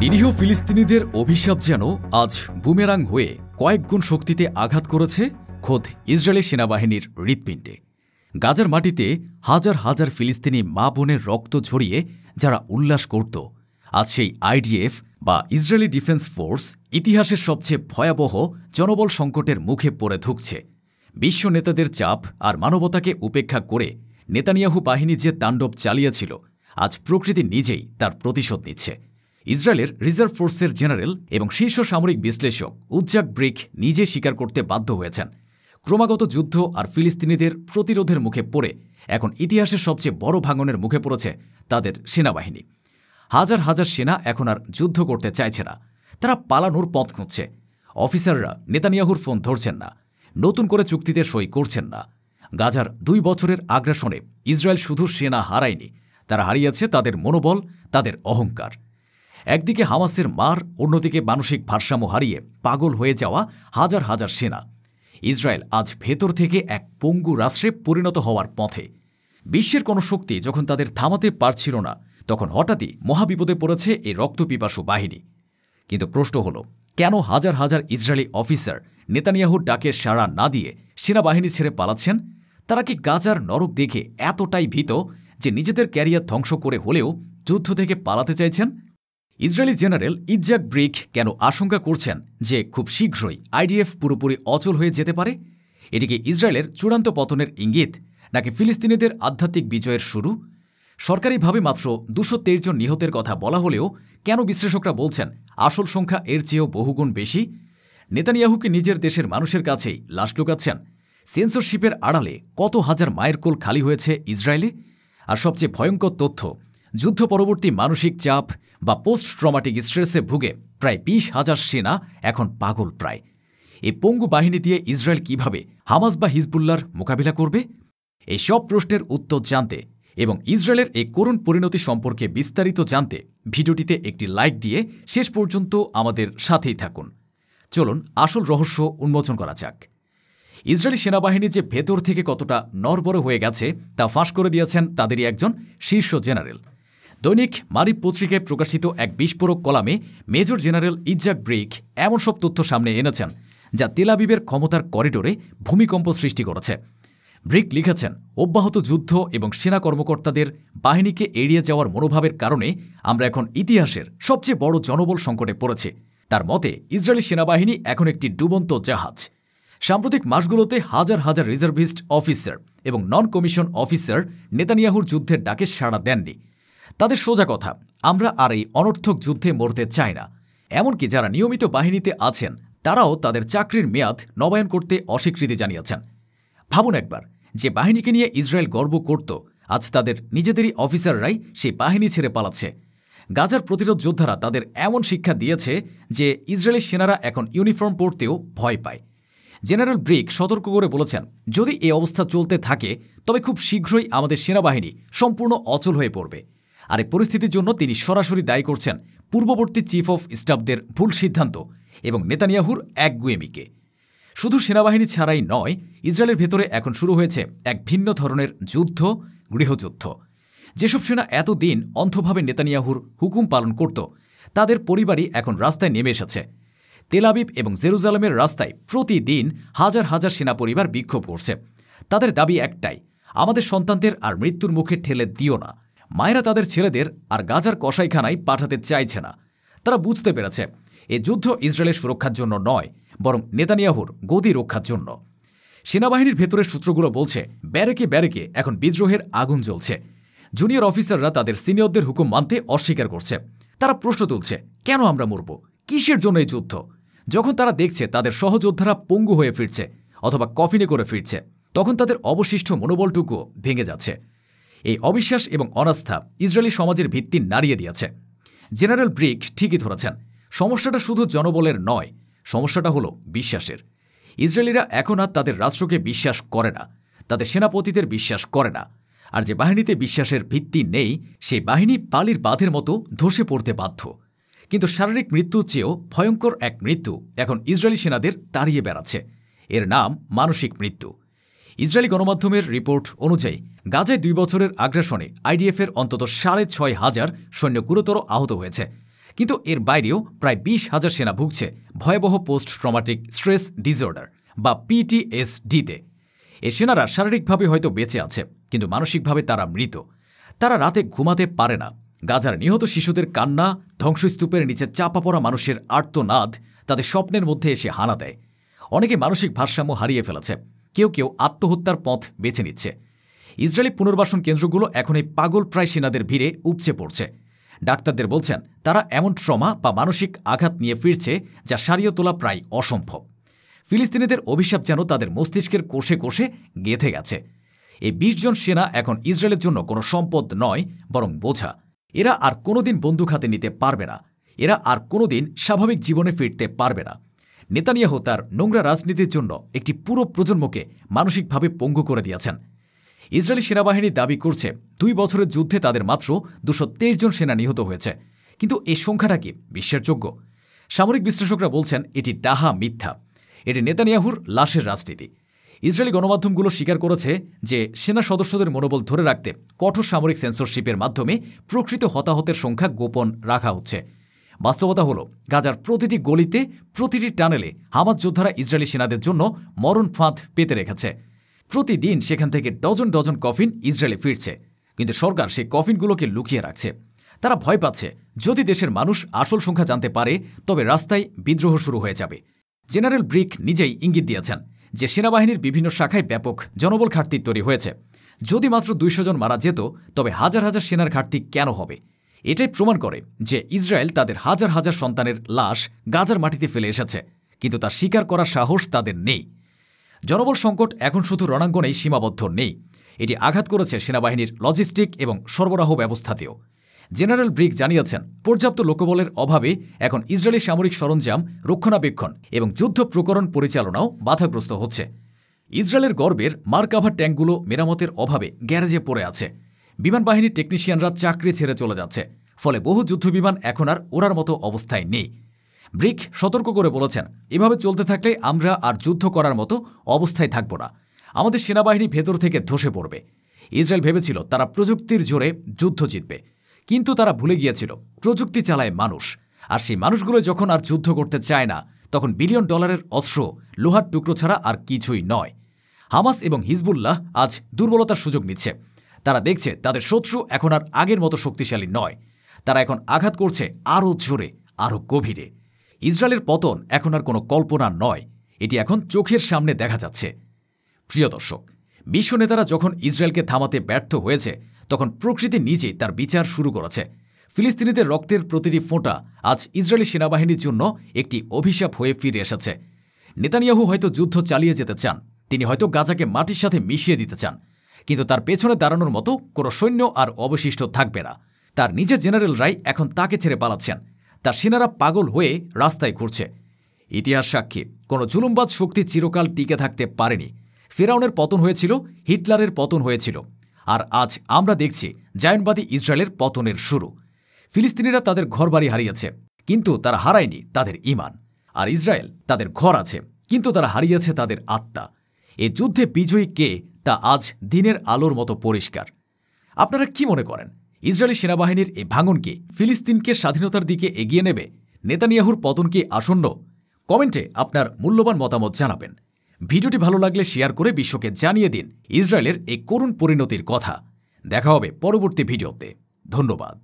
নিরীহ ফিলিস্তিনিদের অভিশাপ যেন আজ বুমেরাং হয়ে কয়েক গুণ শক্তিতে আঘাত করেছে খোদ ইসরায়েলি সেনাবাহিনীর হৃৎপিণ্ডে। গাজার মাটিতে হাজার হাজার ফিলিস্তিনি মা বোনের রক্ত ঝরিয়ে যারা উল্লাস করত, আজ সেই আইডিএফ বা ইসরায়েলি ডিফেন্স ফোর্স ইতিহাসের সবচেয়ে ভয়াবহ জনবল সংকটের মুখে পড়ে ধুঁকছে। বিশ্ব নেতাদের চাপ আর মানবতাকে উপেক্ষা করে নেতানিয়াহু বাহিনী যে তাণ্ডব চালিয়েছিল, আজ প্রকৃতি নিজেই তার প্রতিশোধ নিচ্ছে। ইসরায়েলের রিজার্ভ ফোর্সের জেনারেল এবং শীর্ষ সামরিক বিশ্লেষক ইৎজাক ব্রিক নিজে স্বীকার করতে বাধ্য হয়েছেন, ক্রমাগত যুদ্ধ আর ফিলিস্তিনিদের প্রতিরোধের মুখে পড়ে এখন ইতিহাসের সবচেয়ে বড় ভাঙনের মুখে পড়েছে তাদের সেনাবাহিনী। হাজার হাজার সেনা এখন আর যুদ্ধ করতে চাইছে না, তারা পালানোর পথ খুঁজছে। অফিসাররা নেতানিয়াহুর ফোন ধরছেন না, নতুন করে চুক্তিতে সই করছেন না। গাজার 2 বছরের আগ্রাসনে ইসরায়েল শুধু সেনা হারায়নি, তারা হারিয়েছে তাদের মনোবল, তাদের অহংকার। একদিকে হামাসের মার, অন্যদিকে মানসিক ভারসাম্য হারিয়ে পাগল হয়ে যাওয়া হাজার হাজার সেনা। ইসরায়েল আজ ভেতর থেকে এক পঙ্গু রাষ্ট্রে পরিণত হওয়ার পথে। বিশ্বের কোনো শক্তি যখন তাদের থামাতে পারছিল না, তখন হঠাৎই মহাবিপদে পড়েছে এই রক্তপিপাসু বাহিনী। কিন্তু প্রশ্ন হল, কেন হাজার হাজার ইসরায়েলি অফিসার নেতানিয়াহুর ডাকে সাড়া না দিয়ে সেনাবাহিনী ছেড়ে পালাচ্ছেন? তারা কি গাজার নরক দেখে এতটাই ভীত যে নিজেদের ক্যারিয়ার ধ্বংস করে হলেও যুদ্ধ থেকে পালাতে চাইছেন? ইসরায়েলি জেনারেল ইৎজাক ব্রিক কেন আশঙ্কা করছেন যে খুব শীঘ্রই আইডিএফ পুরোপুরি অচল হয়ে যেতে পারে? এটিকে ইসরায়েলের চূড়ান্ত পতনের ইঙ্গিত, নাকি ফিলিস্তিনিদের আধ্যাত্মিক বিজয়ের শুরু? সরকারিভাবে মাত্র 223 জন নিহতের কথা বলা হলেও কেন বিশ্লেষকরা বলছেন আসল সংখ্যা এর চেয়েও বহুগুণ বেশি? নেতানিয়াহুকে নিজের দেশের মানুষের কাছেই লাশ লুকাচ্ছেন? সেন্সরশিপের আড়ালে কত হাজার মায়ের কোল খালি হয়েছে ইসরায়েলে? আর সবচেয়ে ভয়ঙ্কর তথ্য, যুদ্ধ পরবর্তী মানসিক চাপ বা পোস্ট ট্রমাটিক স্ট্রেসে ভুগে প্রায় 20,000 সেনা এখন পাগল প্রায়। এই পঙ্গু বাহিনী দিয়ে ইসরায়েল কিভাবে হামাস বা হিজবুল্লাহর মোকাবিলা করবে? এই সব প্রশ্নের উত্তর জানতে এবং ইসরায়েলের এই করুণ পরিণতি সম্পর্কে বিস্তারিত জানতে ভিডিওটিতে একটি লাইক দিয়ে শেষ পর্যন্ত আমাদের সাথেই থাকুন। চলুন আসল রহস্য উন্মোচন করা যাক। ইসরায়েলি সেনাবাহিনী যে ভেতর থেকে কতটা নড়বড়ে হয়ে গেছে তা ফাঁস করে দিয়েছেন তাদেরই একজন শীর্ষ জেনারেল। দৈনিক মারিব পত্রিকায় প্রকাশিত এক বিস্ফোরক কলামে মেজর জেনারেল ইৎজাক ব্রিক এমন সব তথ্য সামনে এনেছেন যা তেল আবিবের ক্ষমতার করিডোরে ভূমিকম্প সৃষ্টি করেছে। ব্রিক লিখেছেন, অব্যাহত যুদ্ধ এবং সেনা কর্মকর্তাদের বাহিনীকে এড়িয়ে যাওয়ার মনোভাবের কারণে আমরা এখন ইতিহাসের সবচেয়ে বড় জনবল সংকটে পড়েছি। তার মতে ইসরায়েলি সেনাবাহিনী এখন একটি ডুবন্ত জাহাজ। সাম্প্রতিক মাসগুলোতে হাজার হাজার রিজার্ভিস্ট অফিসার এবং নন কমিশন অফিসার নেতানিয়াহুর যুদ্ধের ডাকে সাড়া দেননি। তাদের সোজা কথা, আমরা আর এই অনর্থক যুদ্ধে মরতে চাই না। এমনকি যারা নিয়মিত বাহিনীতে আছেন তারাও তাদের চাকরির মেয়াদ নবায়ন করতে অস্বীকৃতি জানিয়েছেন। ভাবুন একবার, যে বাহিনীকে নিয়ে ইসরায়েল গর্ব করত, আজ তাদের নিজেদেরই অফিসাররাই সেই বাহিনী ছেড়ে পালাচ্ছে। গাজার প্রতিরোধ যোদ্ধারা তাদের এমন শিক্ষা দিয়েছে যে ইসরায়েলি সেনারা এখন ইউনিফর্ম পরতেও ভয় পায়। জেনারেল ব্রিক সতর্ক করে বলেছেন, যদি এই অবস্থা চলতে থাকে তবে খুব শীঘ্রই আমাদের সেনাবাহিনী সম্পূর্ণ অচল হয়ে পড়বে। আর এই পরিস্থিতির জন্য তিনি সরাসরি দায়ী করছেন পূর্ববর্তী চিফ অফ স্টাফদের ভুল সিদ্ধান্ত এবং নেতানিয়াহুর একগুঁয়েমিকে। শুধু সেনাবাহিনী ছাড়াই নয়, ইসরায়েলের ভেতরে এখন শুরু হয়েছে এক ভিন্ন ধরনের যুদ্ধ, গৃহযুদ্ধ। যেসব সেনা এতদিন অন্ধভাবে নেতানিয়াহুর হুকুম পালন করত, তাদের পরিবারই এখন রাস্তায় নেমে এসেছে। তেল আবিব এবং জেরুজালেমের রাস্তায় প্রতিদিন হাজার হাজার সেনা পরিবার বিক্ষোভ করছে। তাদের দাবি একটাই, আমাদের সন্তানদের আর মৃত্যুর মুখে ঠেলে দিও না। মায়েরা তাদের ছেলেদের আর গাজার কসাইখানায় পাঠাতে চাইছে না। তারা বুঝতে পেরেছে এ যুদ্ধ ইসরায়েলের সুরক্ষার জন্য নয়, বরং নেতানিয়াহুর গদি রক্ষার জন্য। সেনাবাহিনীর ভেতরের সূত্রগুলো বলছে, ব্যারেকে ব্যারেকে এখন বিদ্রোহের আগুন জ্বলছে। জুনিয়র অফিসাররা তাদের সিনিয়রদের হুকুম মানতে অস্বীকার করছে। তারা প্রশ্ন তুলছে, কেন আমরা মরব? কিসের জন্য এই যুদ্ধ? যখন তারা দেখছে তাদের সহযোদ্ধারা পঙ্গু হয়ে ফিরছে অথবা কফিনে করে ফিরছে, তখন তাদের অবশিষ্ট মনোবলটুকুও ভেঙে যাচ্ছে। এই অবিশ্বাস এবং অনাস্থা ইসরায়েলি সমাজের ভিত্তি নাড়িয়ে দিয়েছে। জেনারেল ব্রিক ঠিকই ধরেছেন, সমস্যাটা শুধু জনবলের নয়, সমস্যাটা হলো বিশ্বাসের। ইসরায়েলিরা এখন আর তাদের রাষ্ট্রকে বিশ্বাস করে না, তাদের সেনাপতিদের বিশ্বাস করে না। আর যে বাহিনীতে বিশ্বাসের ভিত্তি নেই, সেই বাহিনী পালির বাঁধের মতো ধসে পড়তে বাধ্য। কিন্তু শারীরিক মৃত্যুর চেয়েও ভয়ঙ্কর এক মৃত্যু এখন ইসরায়েলি সেনাদের তাড়িয়ে বেড়াচ্ছে। এর নাম মানসিক মৃত্যু। ইসরায়েলি গণমাধ্যমের রিপোর্ট অনুযায়ী গাজায় 2 বছরের আগ্রাসনে আইডিএফের অন্তত 6,500 সৈন্য গুরুতর আহত হয়েছে। কিন্তু এর বাইরেও প্রায় 20,000 সেনা ভুগছে ভয়াবহ পোস্ট ট্রমাটিক স্ট্রেস ডিসঅর্ডার বা পিটিএসডিতে। এই সেনারা শারীরিকভাবে হয়তো বেঁচে আছে, কিন্তু মানসিকভাবে তারা মৃত। তারা রাতে ঘুমাতে পারে না। গাজার নিহত শিশুদের কান্না, ধ্বংসস্তূপের নিচে চাপা পড়া মানুষের আর্তনাদ তাদের স্বপ্নের মধ্যে এসে হানা দেয়। অনেকে মানসিক ভারসাম্য হারিয়ে ফেলেছে, কেউ কেউ আত্মহত্যার পথ বেছে নিচ্ছে। ইসরায়েলি পুনর্বাসন কেন্দ্রগুলো এখন এই পাগলপ্রায় সেনাদের ভিড়ে উপচে পড়ছে। ডাক্তারদের বলছেন তারা এমন ট্রমা বা মানসিক আঘাত নিয়ে ফিরছে যা সারিয়ে তোলা প্রায় অসম্ভব। ফিলিস্তিনিদের অভিশাপ যেন তাদের মস্তিষ্কের কোষে কোষে গেঁথে গেছে। এই 20 জন সেনা এখন ইসরায়েলের জন্য কোনো সম্পদ নয়, বরং বোঝা। এরা আর কোনোদিন বন্দুক হাতে নিতে পারবে না। এরা আর কোনোদিন স্বাভাবিক জীবনে ফিরতে পারবে না। নেতানিয়াহু তার নোংরা রাজনীতির জন্য একটি পুরো প্রজন্মকে মানসিকভাবে পঙ্গু করে দিয়েছেন। ইসরায়েলি সেনাবাহিনী দাবি করছে 2 বছরের যুদ্ধে তাদের মাত্র 223 জন সেনা নিহত হয়েছে। কিন্তু এই সংখ্যাটা কি বিশ্বাসযোগ্য? সামরিক বিশ্লেষকরা বলছেন এটি ডাহা মিথ্যা। এটি নেতানিয়াহুর লাশের রাজনীতি। ইসরায়েলি গণমাধ্যমগুলো স্বীকার করেছে যে সেনা সদস্যদের মনোবল ধরে রাখতে কঠোর সামরিক সেন্সরশিপের মাধ্যমে প্রকৃত হতাহতের সংখ্যা গোপন রাখা হচ্ছে। বাস্তবতা হল গাজার প্রতিটি গলিতে, প্রতিটি টানেলে হামাস যোদ্ধারা ইসরায়েলি সেনাদের জন্য মরণ ফাঁদ পেতে রেখেছে। প্রতিদিন সেখান থেকে ডজন ডজন কফিন ইসরায়েলে ফিরছে, কিন্তু সরকার সেই কফিনগুলোকে লুকিয়ে রাখছে। তারা ভয় পাচ্ছে যদি দেশের মানুষ আসল সংখ্যা জানতে পারে তবে রাস্তায় বিদ্রোহ শুরু হয়ে যাবে। জেনারেল ব্রিক নিজেই ইঙ্গিত দিয়েছেন যে সেনাবাহিনীর বিভিন্ন শাখায় ব্যাপক জনবল ঘাটতি তৈরি হয়েছে। যদি মাত্র 200 জন মারা যেত তবে হাজার হাজার সেনার ঘাটতি কেন হবে? এটাই প্রমাণ করে যে ইসরায়েল তাদের হাজার হাজার সন্তানের লাশ গাজার মাটিতে ফেলে এসেছে, কিন্তু তা স্বীকার করার সাহস তাদের নেই। জনবল সংকট এখন শুধু রণাঙ্গনেই সীমাবদ্ধ নেই, এটি আঘাত করেছে সেনাবাহিনীর লজিস্টিক এবং সরবরাহ ব্যবস্থাতেও। জেনারেল ব্রিক জানিয়েছেন পর্যাপ্ত লোকবলের অভাবে এখন ইসরায়েলি সামরিক সরঞ্জাম, রক্ষণাবেক্ষণ এবং যুদ্ধ প্রকরণ পরিচালনাও বাধাগ্রস্ত হচ্ছে। ইসরায়েলের গর্বের মার্কাভা ট্যাঙ্কগুলো মেরামতের অভাবে গ্যারেজে পড়ে আছে। বিমান বাহিনীর টেকনিশিয়ানরা চাকরি ছেড়ে চলে যাচ্ছে, ফলে বহু যুদ্ধবিমান এখন আর ওড়ার মতো অবস্থায় নেই। ব্রিক সতর্ক করে বলেছেন এভাবে চলতে থাকলে আমরা আর যুদ্ধ করার মতো অবস্থায় থাকব না। আমাদের সেনাবাহিনী ভেতর থেকে ধসে পড়বে। ইসরায়েল ভেবেছিল তারা প্রযুক্তির জোরে যুদ্ধ জিতবে, কিন্তু তারা ভুলে গিয়েছিল প্রযুক্তি চালায় মানুষ। আর সেই মানুষগুলো যখন আর যুদ্ধ করতে চায় না, তখন বিলিয়ন ডলারের অস্ত্র লোহার টুকরো ছাড়া আর কিছুই নয়। হামাস এবং হিজবুল্লাহ আজ দুর্বলতার সুযোগ নিচ্ছে। তারা দেখছে তাদের শত্রু এখন আর আগের মতো শক্তিশালী নয়। তারা এখন আঘাত করছে আরও জোরে, আরও গভীরে। ইসরায়েলের পতন এখন আর কোনো কল্পনা নয়, এটি এখন চোখের সামনে দেখা যাচ্ছে। প্রিয় দর্শক, বিশ্ব নেতারা যখন ইসরায়েলকে থামাতে ব্যর্থ হয়েছে, তখন প্রকৃতি নিজেই তার বিচার শুরু করেছে। ফিলিস্তিনিদের রক্তের প্রতিটি ফোঁটা আজ ইসরায়েলি সেনাবাহিনীর জন্য একটি অভিশাপ হয়ে ফিরে এসেছে। নেতানিয়াহু হয়তো যুদ্ধ চালিয়ে যেতে চান, তিনি হয়তো গাজাকে মাটির সাথে মিশিয়ে দিতে চান, কিন্তু তার পেছনে দাঁড়ানোর মতো কোনো সৈন্য আর অবশিষ্ট থাকবে না। তার নিজের জেনারেলরাই এখন তাকে ছেড়ে পালাচ্ছেন। তার সেনারা পাগল হয়ে রাস্তায় ঘুরছে। ইতিহাস সাক্ষী, কোনো জুলুমবাজ শক্তি চিরকাল টিকে থাকতে পারেনি। ফেরাউনের পতন হয়েছিল, হিটলারের পতন হয়েছিল, আর আজ আমরা দেখছি জায়নবাদী ইসরায়েলের পতনের শুরু। ফিলিস্তিনিরা তাদের ঘরবাড়ি হারিয়েছে, কিন্তু তারা হারায়নি তাদের ঈমান। আর ইসরায়েল, তাদের ঘর আছে, কিন্তু তারা হারিয়েছে তাদের আত্মা। এ যুদ্ধে বিজয়ী কে তা আজ দিনের আলোর মতো পরিষ্কার। আপনারা কি মনে করেন, ইসরায়েলি সেনাবাহিনীর এই ভাঙন কি ফিলিস্তিনকে স্বাধীনতার দিকে এগিয়ে নেবে? নেতানিয়াহুর পতন কি আসন্ন? কমেন্টে আপনার মূল্যবান মতামত জানাবেন। ভিডিওটি ভালো লাগলে শেয়ার করে বিশ্বকে জানিয়ে দিন ইসরায়েলের এই করুণ পরিণতির কথা। দেখা হবে পরবর্তী ভিডিওতে। ধন্যবাদ।